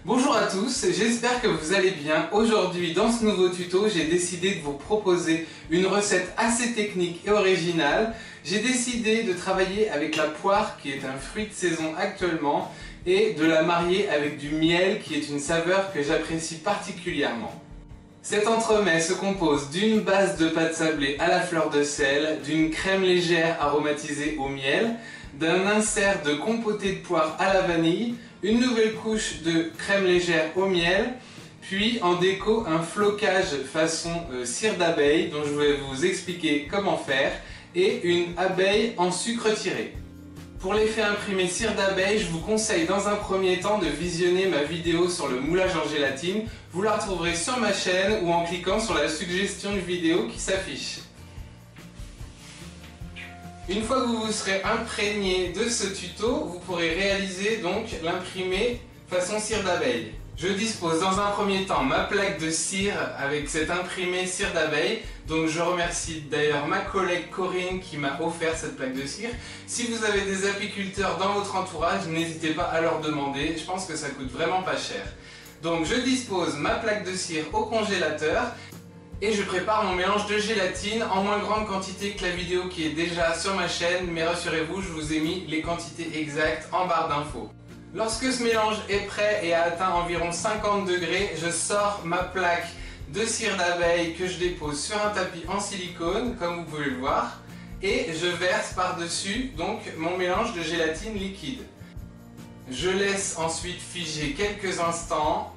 Bonjour à tous, j'espère que vous allez bien. Aujourd'hui, dans ce nouveau tuto, j'ai décidé de vous proposer une recette assez technique et originale. J'ai décidé de travailler avec la poire, qui est un fruit de saison actuellement, et de la marier avec du miel, qui est une saveur que j'apprécie particulièrement. Cet entremets se compose d'une base de pâte sablée à la fleur de sel, d'une crème légère aromatisée au miel, d'un insert de compoté de poire à la vanille, une nouvelle couche de crème légère au miel, puis en déco un flocage façon cire d'abeille dont je vais vous expliquer comment faire, et une abeille en sucre tiré. Pour l'effet imprimé cire d'abeille, je vous conseille dans un premier temps de visionner ma vidéo sur le moulage en gélatine. Vous la retrouverez sur ma chaîne ou en cliquant sur la suggestion de vidéo qui s'affiche. Une fois que vous vous serez imprégné de ce tuto, vous pourrez réaliser donc l'imprimé façon cire d'abeille. Je dispose dans un premier temps ma plaque de cire avec cet imprimé cire d'abeille. Donc je remercie d'ailleurs ma collègue Corinne qui m'a offert cette plaque de cire. Si vous avez des apiculteurs dans votre entourage, n'hésitez pas à leur demander, je pense que ça coûte vraiment pas cher. Donc je dispose ma plaque de cire au congélateur. Et je prépare mon mélange de gélatine en moins grande quantité que la vidéo qui est déjà sur ma chaîne, mais rassurez-vous, je vous ai mis les quantités exactes en barre d'infos. Lorsque ce mélange est prêt et a atteint environ 50 degrés, je sors ma plaque de cire d'abeille que je dépose sur un tapis en silicone, comme vous pouvez le voir, et je verse par-dessus donc mon mélange de gélatine liquide. Je laisse ensuite figer quelques instants,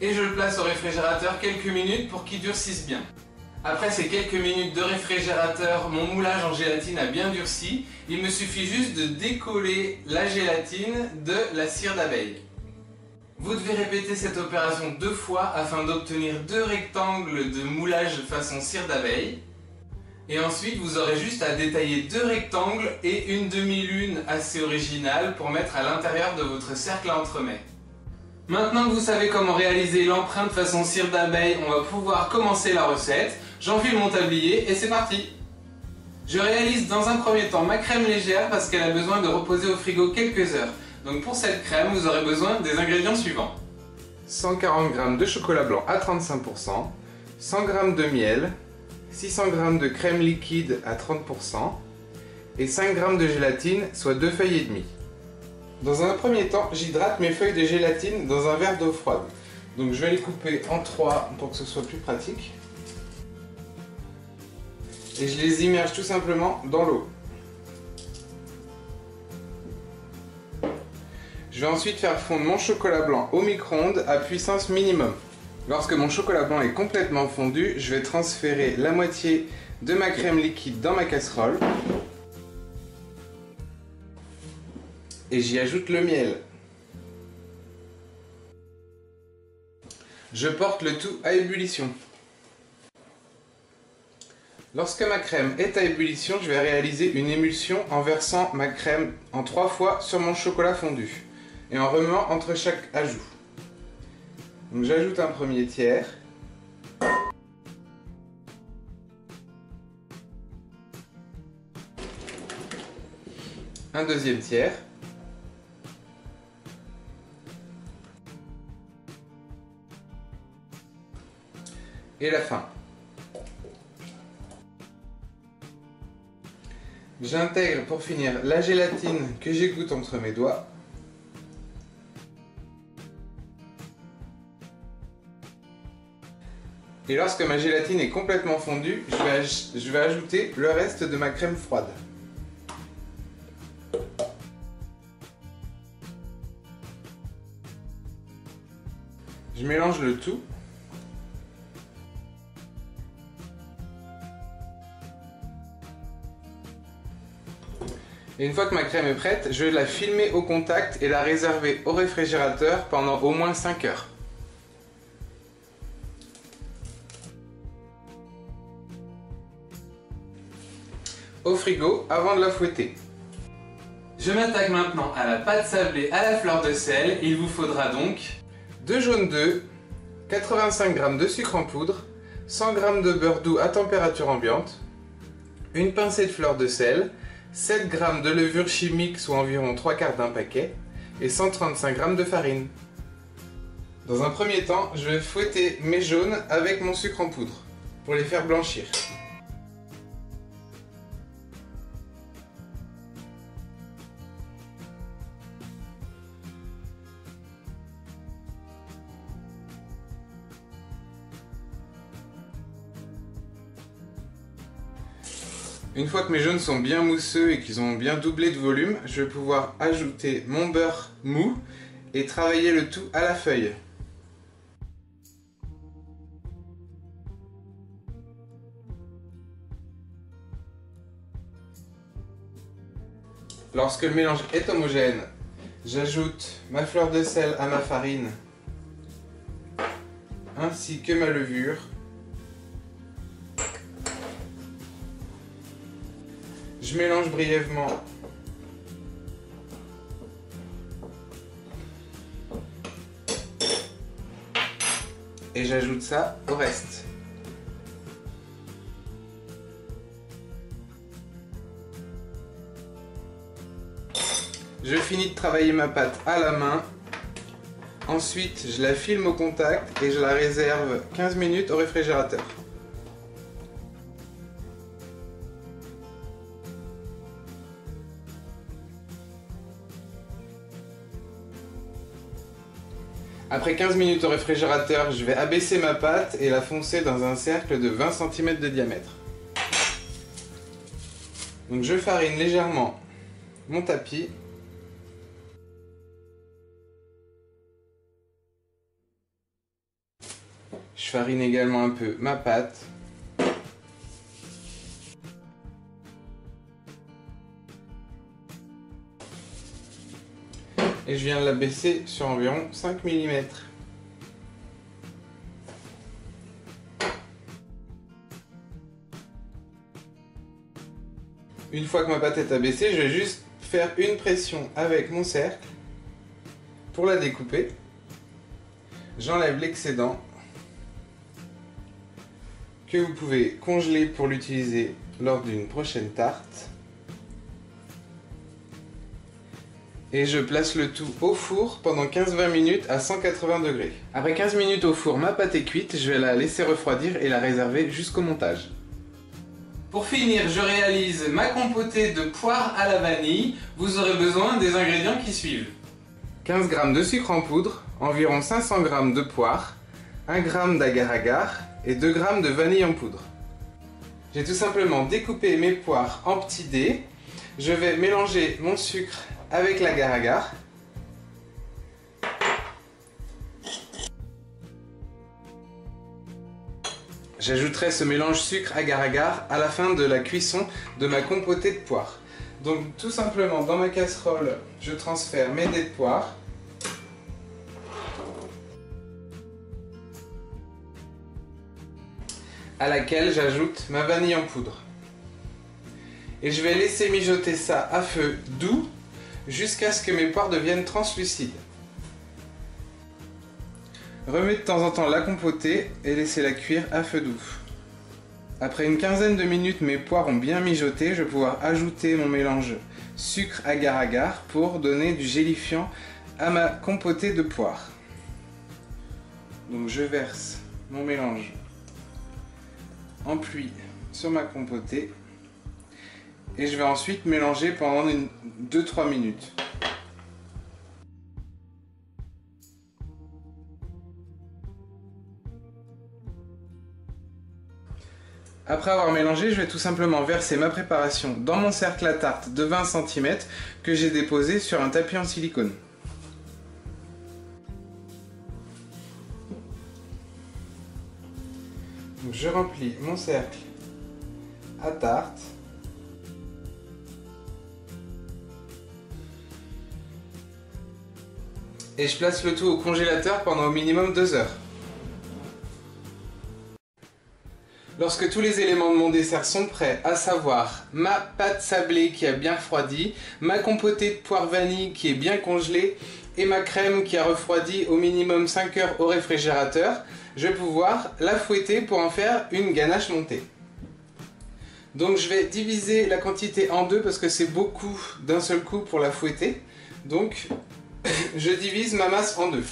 et je le place au réfrigérateur quelques minutes pour qu'il durcisse bien. Après ces quelques minutes de réfrigérateur, mon moulage en gélatine a bien durci. Il me suffit juste de décoller la gélatine de la cire d'abeille. Vous devez répéter cette opération 2 fois afin d'obtenir 2 rectangles de moulage façon cire d'abeille. Et ensuite, vous aurez juste à détailler 2 rectangles et une demi-lune assez originale pour mettre à l'intérieur de votre cercle à entremets. Maintenant que vous savez comment réaliser l'empreinte façon cire d'abeille, on va pouvoir commencer la recette. J'enfile mon tablier et c'est parti! Je réalise dans un premier temps ma crème légère parce qu'elle a besoin de reposer au frigo quelques heures. Donc pour cette crème, vous aurez besoin des ingrédients suivants. 140 g de chocolat blanc à 35%, 100 g de miel, 600 g de crème liquide à 30% et 5 g de gélatine, soit 2 feuilles et demie. Dans un premier temps, j'hydrate mes feuilles de gélatine dans un verre d'eau froide. Donc je vais les couper en 3 pour que ce soit plus pratique. Et je les immerge tout simplement dans l'eau. Je vais ensuite faire fondre mon chocolat blanc au micro-ondes à puissance minimum. Lorsque mon chocolat blanc est complètement fondu, je vais transférer la moitié de ma crème liquide dans ma casserole. Et j'y ajoute le miel. Je porte le tout à ébullition. Lorsque ma crème est à ébullition, je vais réaliser une émulsion en versant ma crème en 3 fois sur mon chocolat fondu et en remuant entre chaque ajout. Donc j'ajoute un premier tiers. Un deuxième tiers. Et la fin. J'intègre pour finir la gélatine que j'égoutte entre mes doigts. Et lorsque ma gélatine est complètement fondue, je vais ajouter le reste de ma crème froide. Je mélange le tout. Et une fois que ma crème est prête, je vais la filmer au contact et la réserver au réfrigérateur pendant au moins 5 heures. Au frigo avant de la fouetter. Je m'attaque maintenant à la pâte sablée à la fleur de sel. Il vous faudra donc 2 jaunes d'œufs, 85 g de sucre en poudre, 100 g de beurre doux à température ambiante, une pincée de fleur de sel, 7 g de levure chimique, soit environ 3/4 d'un paquet, et 135 g de farine. Dans un premier temps, je vais fouetter mes jaunes avec mon sucre en poudre pour les faire blanchir. Une fois que mes jaunes sont bien mousseux et qu'ils ont bien doublé de volume, je vais pouvoir ajouter mon beurre mou et travailler le tout à la feuille. Lorsque le mélange est homogène, j'ajoute ma fleur de sel à ma farine ainsi que ma levure. Je mélange brièvement et j'ajoute ça au reste. Je finis de travailler ma pâte à la main. Ensuite, je la filme au contact et je la réserve 15 minutes au réfrigérateur. Après 15 minutes au réfrigérateur, je vais abaisser ma pâte et la foncer dans un cercle de 20 cm de diamètre. Donc je farine légèrement mon tapis. Je farine également un peu ma pâte. Et je viens de la baisser sur environ 5 mm. Une fois que ma pâte est abaissée, je vais juste faire une pression avec mon cercle pour la découper. J'enlève l'excédent que vous pouvez congeler pour l'utiliser lors d'une prochaine tarte. Et je place le tout au four pendant 15-20 minutes à 180 degrés. Après 15 minutes au four, ma pâte est cuite, je vais la laisser refroidir et la réserver jusqu'au montage. Pour finir, je réalise ma compotée de poire à la vanille. Vous aurez besoin des ingrédients qui suivent. 15 g de sucre en poudre, environ 500 g de poire, 1 g d'agar-agar et 2 g de vanille en poudre. J'ai tout simplement découpé mes poires en petits dés. Je vais mélanger mon sucre avec l'agar-agar. J'ajouterai ce mélange sucre-agar-agar à la fin de la cuisson de ma compotée de poire. Donc tout simplement dans ma casserole, je transfère mes dés de poire. À laquelle j'ajoute ma vanille en poudre. Et je vais laisser mijoter ça à feu doux jusqu'à ce que mes poires deviennent translucides. Remets de temps en temps la compotée et laissez-la cuire à feu doux. Après une quinzaine de minutes, mes poires ont bien mijoté, je vais pouvoir ajouter mon mélange sucre-agar-agar pour donner du gélifiant à ma compotée de poire. Donc je verse mon mélange en pluie sur ma compotée. Et je vais ensuite mélanger pendant 2-3 minutes. Après avoir mélangé, je vais tout simplement verser ma préparation dans mon cercle à tarte de 20 cm que j'ai déposé sur un tapis en silicone. Donc je remplis mon cercle à tarte. Et je place le tout au congélateur pendant au minimum 2 heures. Lorsque tous les éléments de mon dessert sont prêts, à savoir ma pâte sablée qui a bien refroidi, ma compotée de poire vanille qui est bien congelée et ma crème qui a refroidi au minimum 5 heures au réfrigérateur, je vais pouvoir la fouetter pour en faire une ganache montée. Donc je vais diviser la quantité en deux parce que c'est beaucoup d'un seul coup pour la fouetter. Donc je divise ma masse en deux.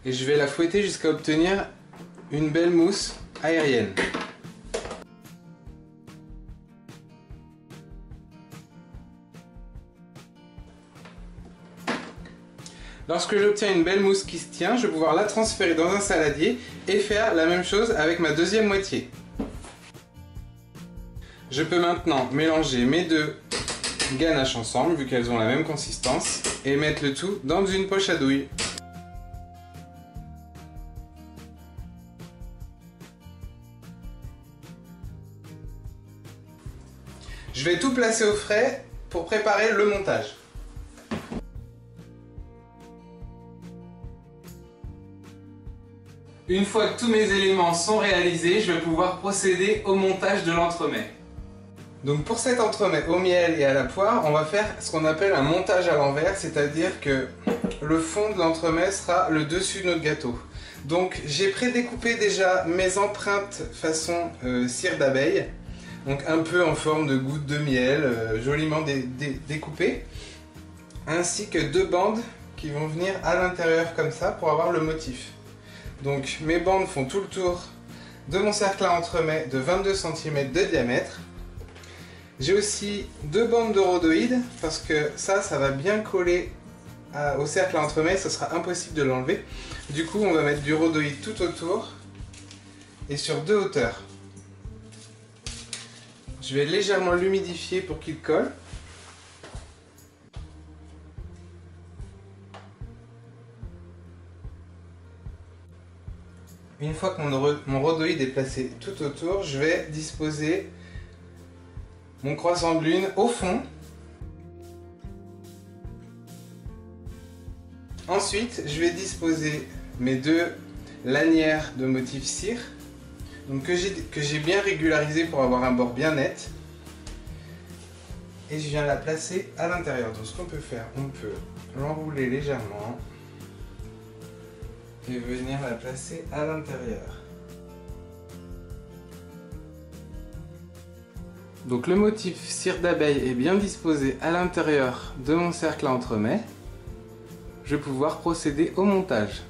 Et je vais la fouetter jusqu'à obtenir une belle mousse aérienne. Lorsque j'obtiens une belle mousse qui se tient, je vais pouvoir la transférer dans un saladier et faire la même chose avec ma deuxième moitié. Je peux maintenant mélanger mes deux ganaches ensemble, vu qu'elles ont la même consistance, et mettre le tout dans une poche à douille. Je vais tout placer au frais pour préparer le montage. Une fois que tous mes éléments sont réalisés, je vais pouvoir procéder au montage de l'entremet. Donc pour cet entremet au miel et à la poire, on va faire ce qu'on appelle un montage à l'envers, c'est-à-dire que le fond de l'entremet sera le dessus de notre gâteau. Donc j'ai prédécoupé déjà mes empreintes façon cire d'abeille, donc un peu en forme de gouttes de miel, joliment découpées, ainsi que deux bandes qui vont venir à l'intérieur comme ça pour avoir le motif. Donc mes bandes font tout le tour de mon cercle à entremet de 22 cm de diamètre. J'ai aussi deux bandes de rhodoïdes parce que ça va bien coller au cercle à entremet, ce sera impossible de l'enlever. Du coup on va mettre du rhodoïde tout autour et sur deux hauteurs. Je vais légèrement l'humidifier pour qu'il colle. Une fois que mon rhodoïde est placé tout autour, je vais disposer mon croissant de lune au fond. Ensuite, je vais disposer mes deux lanières de motif cire, donc que j'ai bien régularisé pour avoir un bord bien net. Et je viens la placer à l'intérieur. Donc ce qu'on peut faire, on peut l'enrouler légèrement et venir la placer à l'intérieur. Donc le motif cire d'abeille est bien disposé à l'intérieur de mon cercle à entremet. Je vais pouvoir procéder au montage.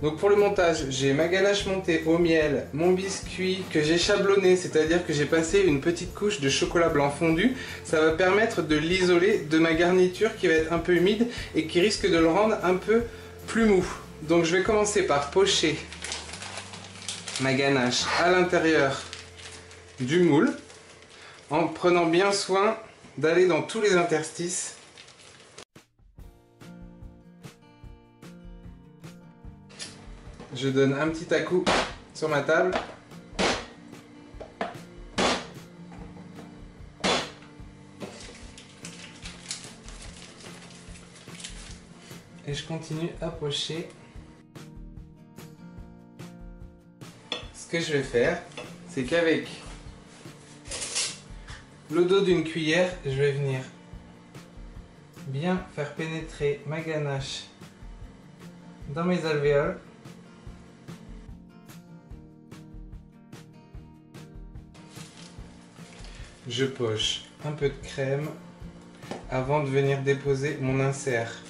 Donc pour le montage, j'ai ma ganache montée au miel, mon biscuit que j'ai chablonné, c'est-à-dire que j'ai passé une petite couche de chocolat blanc fondu. Ça va permettre de l'isoler de ma garniture qui va être un peu humide et qui risque de le rendre un peu plus mou. Donc je vais commencer par pocher ma ganache à l'intérieur du moule en prenant bien soin d'aller dans tous les interstices. Je donne un petit à-coup sur ma table. Et je continue à pocher. Ce que je vais faire, c'est qu'avec le dos d'une cuillère, je vais venir bien faire pénétrer ma ganache dans mes alvéoles. Je poche un peu de crème avant de venir déposer mon insert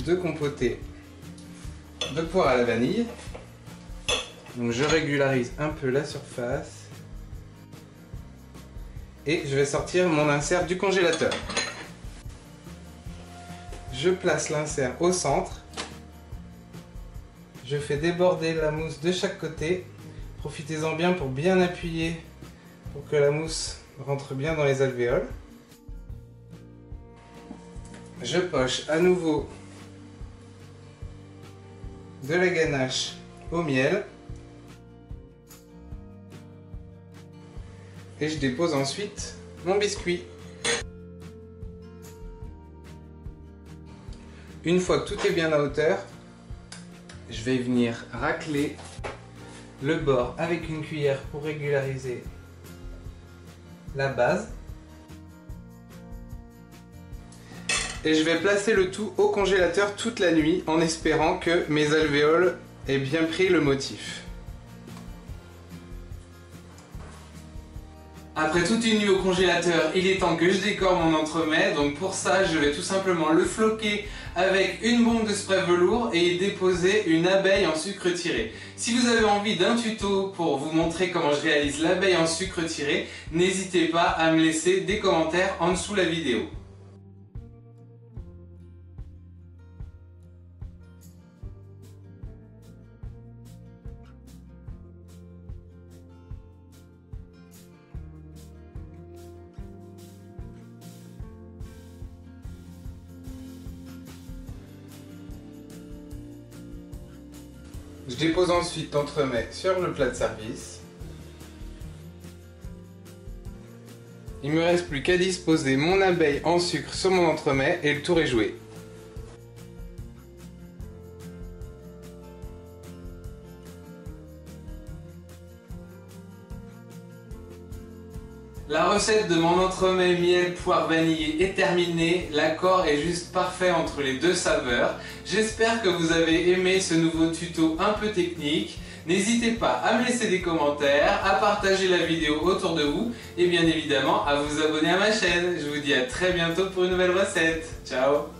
de compoté de poire à la vanille. Donc je régularise un peu la surface et je vais sortir mon insert du congélateur. Je place l'insert au centre. Je fais déborder la mousse de chaque côté. Profitez-en bien pour bien appuyer pour que la mousse rentre bien dans les alvéoles. Je poche à nouveau de la ganache au miel et je dépose ensuite mon biscuit. Une fois que tout est bien à hauteur, je vais venir racler le bord avec une cuillère pour régulariser la base. Et je vais placer le tout au congélateur toute la nuit en espérant que mes alvéoles aient bien pris le motif. Après toute une nuit au congélateur, il est temps que je décore mon entremets. Donc pour ça, je vais tout simplement le floquer avec une bombe de spray velours et y déposer une abeille en sucre tiré. Si vous avez envie d'un tuto pour vous montrer comment je réalise l'abeille en sucre tiré, n'hésitez pas à me laisser des commentaires en dessous la vidéo. Je dépose ensuite l'entremets sur le plat de service. Il me reste plus qu'à disposer mon abeille en sucre sur mon entremets et le tour est joué. La recette de mon entremets miel poire vanillé est terminée, l'accord est juste parfait entre les deux saveurs. J'espère que vous avez aimé ce nouveau tuto un peu technique. N'hésitez pas à me laisser des commentaires, à partager la vidéo autour de vous et bien évidemment à vous abonner à ma chaîne. Je vous dis à très bientôt pour une nouvelle recette. Ciao!